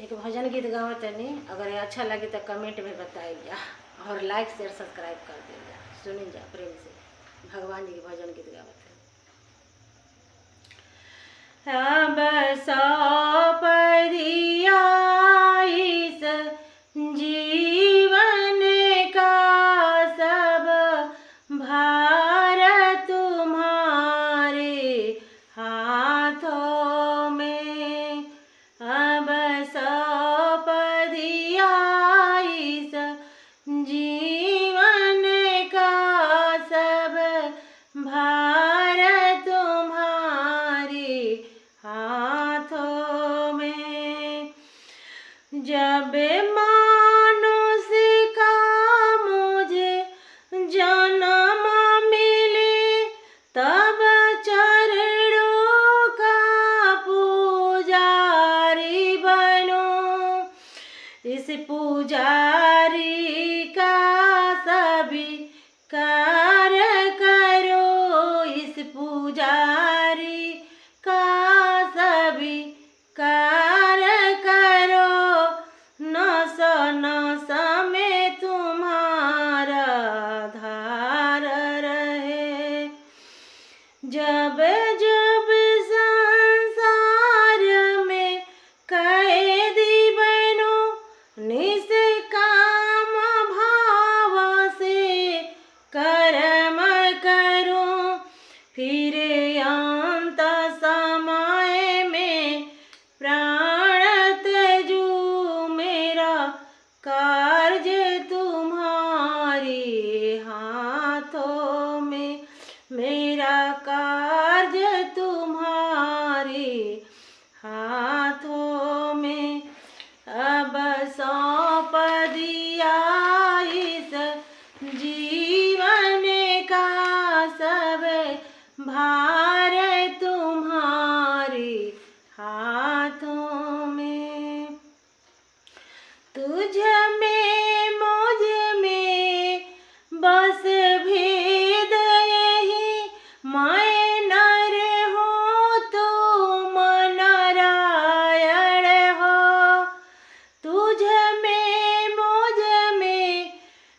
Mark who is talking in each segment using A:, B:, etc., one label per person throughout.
A: एक भजन गीत गावत तनी, अगर ये अच्छा लगे तो कमेंट में बताइए और लाइक शेयर सब्सक्राइब कर दीजिए। सुनी जा प्रेम से, भगवान जी के भजन गीत गावत है। अब सौंपदिया जीवन का सब भार तुम्हारे हाथों में। अब सौंप दिया इस जीवन का सब भार तुम्हारे हाथों में। जब मानुष्य का मुझे जन्म मिले तब चरणों का पुजारी बनूं। इस पुजारी का सभी कार्य करो, इस पुजारी का सभी कार्य करो। नस नस में तुम्हारा धार रहे। जब जब संसार में कैदी बनो, निष्काम भाव से कर्म करो। फिर अंत समय में प्राण त्यजो, मेरा कार्य तुम्हारे हाथों में, मेरा कार्य तुम्हारे हाथों में। अब सौंप दिया इस जीवन का सब भार तुम्हारे हाथों में। तुझ में मुझ में बस भेद यही, मैं नर हूँ तुम नारायण हो। तुझ में मुझ में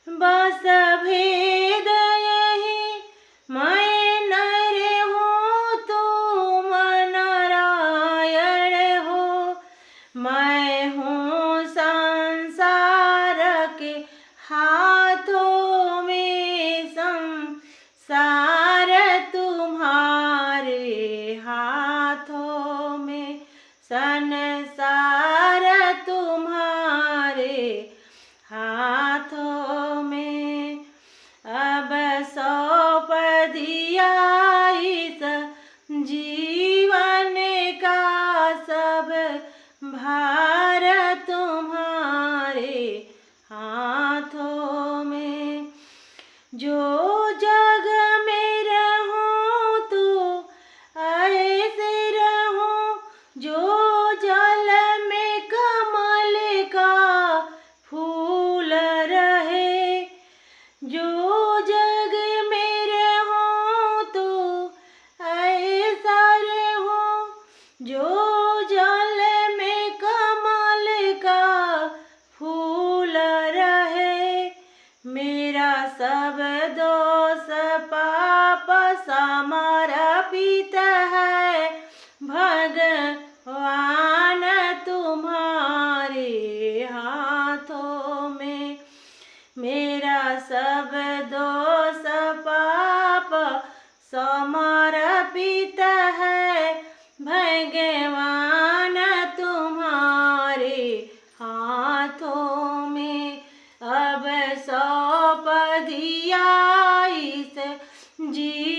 A: बस भेद यही, मैं नर हूँ तुम नारायण हो। मैं हूँ संसार के हाथों में, संसार तुम्हारे हाथों में, संसार तुम्हारे हाथों में। अब सौंप दिया इस जीवन का सब भार तुम्हारे हाथों में। जो जग में रहूं तो ऐसे रहूं, जो जल में कमल का फूल रहे। जो जग में रहूं तो ऐसा रहूं, जो जल में कमल का फूल रहे। मेरा सब दोष पाप समर्पित है भगवान तुम्हारे हाथों में। मेरा सब दोष पाप समर्पित है भगवान तुम्हारे हाथों में। अब सौंप दिया इस जी